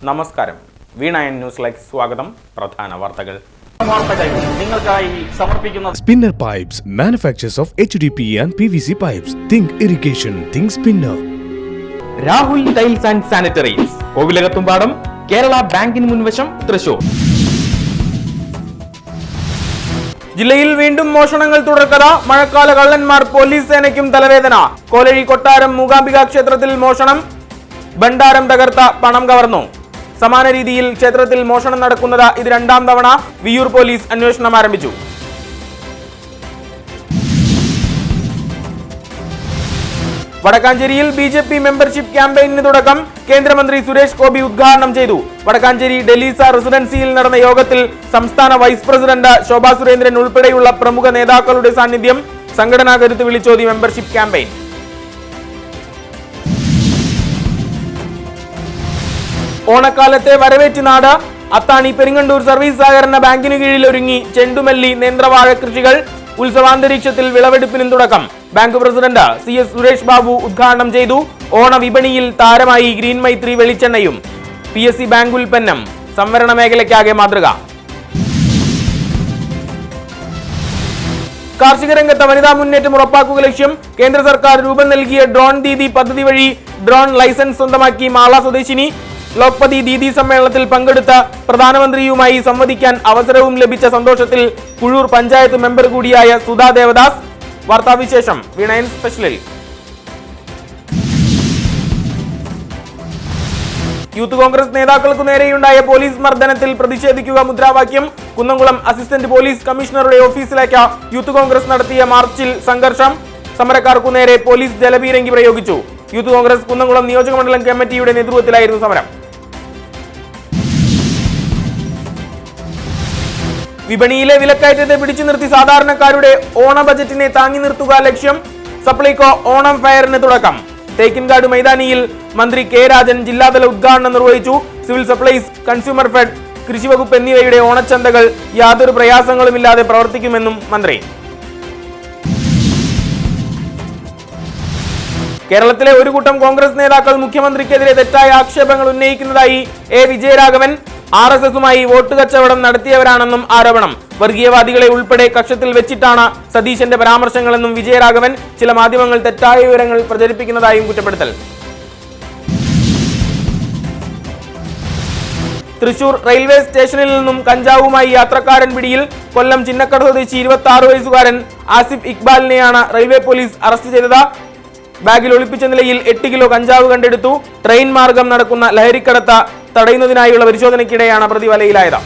നമസ്കാരം. V9 ന്യൂസിലേക്ക് സ്വാഗതം. പ്രധാന വാർത്തകൾ. Spinner Pipes manufacturers of HDPE and PVC pipes. Think irrigation, think spinner. Rahul tiles and sanitaries, Kovilakathumpadam, Kerala ബാങ്കിന് മുൻവശം, തൃശൂർ. ജില്ലയിൽ വീണ്ടും മോഷണങ്ങൾ തുടർക്കഥ. മഴക്കാല കള്ളന്മാർ പോലീസ് സേനയ്ക്കും തലവേദന. കോലഴി കൊട്ടാരം മൂകാംബിക ക്ഷേത്രത്തിൽ മോഷണം. ഭണ്ഡാരം തകർത്ത പണം കവർന്നു. സമാന രീതിയിൽ ക്ഷേത്രത്തിൽ മോഷണം നടക്കുന്നത് ഇത് രണ്ടാം തവണ. വിയൂർ പോലീസ് അന്വേഷണം ആരംഭിച്ചു. വടക്കാഞ്ചേരിയിൽ BJP മെമ്പർഷിപ്പ് ക്യാമ്പയിന് തുടക്കം. കേന്ദ്രമന്ത്രി സുരേഷ് ഗോപി ഉദ്ഘാടനം ചെയ്തു. വടക്കാഞ്ചേരി ഡെലീസ റെസിഡൻസിയിൽ നടന്ന യോഗത്തിൽ സംസ്ഥാന വൈസ് പ്രസിഡന്റ് ശോഭാ സുരേന്ദ്രൻ ഉൾപ്പെടെയുള്ള പ്രമുഖ നേതാക്കളുടെ സാന്നിധ്യം. സംഘടനാ കരുത്ത് വിളിച്ചോതി മെമ്പർഷിപ്പ് ക്യാമ്പയിൻ. ഓണക്കാലത്തെ വരവേറ്റ് നാട്. അത്താണി പെരിങ്ങണ്ടൂർ സർവീസ് സഹകരണ ബാങ്കിന് കീഴിൽ ഒരുങ്ങി ചെണ്ടുമല്ലി നേന്ത്രവാഴ കൃഷികൾ. ഉത്സവാന്തരീക്ഷത്തിൽ വിളവെടുപ്പിനും തുടക്കം. Bank president CS Suresh Babu ഉദ്ഘാടനം ചെയ്തു. ഓണ വിപണിയിൽ താരമായി ഗ്രീൻ മൈത്രി വെളിച്ചെണ്ണയും. PSC ബാങ്ക് ഉൽപ്പന്നം സംവരണ മേഖലയ്ക്കാകെ മാതൃക. കാർഷിക രംഗത്ത് വനിതാ മുന്നേറ്റം ഉറപ്പാക്കുക ലക്ഷ്യം. കേന്ദ്ര സർക്കാർ രൂപം നൽകിയ ഡ്രോൺ ദീദി പദ്ധതി വഴി ഡ്രോൺ ലൈസൻസ് സ്വന്തമാക്കി മാള സ്വദേശിനി. ലോക്പതി ദീദി സമ്മേളനത്തിൽ പങ്കെടുത്ത പ്രധാനമന്ത്രിയുമായി സംവദിക്കാൻ അവസരവും ലഭിച്ച സന്തോഷത്തിൽ കുഴൂർ പഞ്ചായത്ത് മെമ്പർ കൂടിയായ സുധാ ദേവദാസ്. വാർത്താവിശേഷം V9 സ്പെഷ്യലിൽ. യൂത്ത് കോൺഗ്രസ് നേതാക്കൾക്കു നേരെയുണ്ടായ പോലീസ് മർദ്ദനത്തിൽ പ്രതിഷേധിക്കുക മുദ്രാവാക്യം. കുന്നംകുളം അസിസ്റ്റന്റ് പോലീസ് കമ്മീഷണറുടെ ഓഫീസിലേക്ക് യൂത്ത് കോൺഗ്രസ് നടത്തിയ മാർച്ചിൽ സംഘർഷം. സമരക്കാർക്കു നേരെ പോലീസ് ജലപീരങ്കി പ്രയോഗിച്ചു. യൂത്ത് കോൺഗ്രസ് കുന്നംകുളം നിയോജകമണ്ഡലം കമ്മിറ്റിയുടെ നേതൃത്വത്തിലായിരുന്നു സമരം. വിപണിയിലെ വിലക്കയറ്റത്തെ പിടിച്ചു നിർത്തി സാധാരണക്കാരുടെ ഓണ ബജറ്റിനെ താങ്ങി നിർത്തുക ലക്ഷ്യം. സപ്ലൈകോ ഓണം ഫെയറിന് തുടക്കം. തേക്കിൻകാട് മൈതാനിയിൽ മന്ത്രി K രാജൻ ജില്ലാതല ഉദ്ഘാടനം നിർവഹിച്ചു. സിവിൽ സപ്ലൈസ്, കൺസ്യൂമർ ഫെഡ്, കൃഷിവകുപ്പ് എന്നിവയുടെ ഓണച്ചന്തകൾ യാതൊരു പ്രയാസങ്ങളുമില്ലാതെ പ്രവർത്തിക്കുമെന്നും മന്ത്രി. കേരളത്തിലെ ഒരു കൂട്ടം കോൺഗ്രസ് നേതാക്കൾ മുഖ്യമന്ത്രിക്കെതിരെ തെറ്റായ ആക്ഷേപങ്ങൾ ഉന്നയിക്കുന്നതായി A വിജയരാഘവൻ. RSSുമായി വോട്ട് കച്ചവടം നടത്തിയവരാണെന്നും ആരോപണം. വർഗീയവാദികളെ ഉൾപ്പെടെ കക്ഷത്തിൽ വെച്ചിട്ടാണ് സതീശന്റെ പരാമർശങ്ങളെന്നും വിജയരാഘവൻ. ചില മാധ്യമങ്ങൾ തെറ്റായ വിവരങ്ങൾ പ്രചരിപ്പിക്കുന്നതായും കുറ്റപ്പെടുത്തൽ. തൃശൂർ റെയിൽവേ സ്റ്റേഷനിൽ നിന്നും കഞ്ചാവുമായി യാത്രക്കാരൻ പിടിയിൽ. കൊല്ലം ചിന്നക്കട സ്വദേശി 26 വയസ്സുകാരൻ ആസിഫ് ഇക്ബാലിനെയാണ് റെയിൽവേ പോലീസ് അറസ്റ്റ് ചെയ്തത്. ബാഗിൽ ഒളിപ്പിച്ച നിലയിൽ 8 കിലോ കഞ്ചാവ് കണ്ടെടുത്തു. ട്രെയിൻ മാർഗം നടക്കുന്ന ലഹരിക്കടത്ത് തടയുന്നതിനായുള്ള പരിശോധനയ്ക്കിടെയാണ് പ്രതി വലയിലായത്.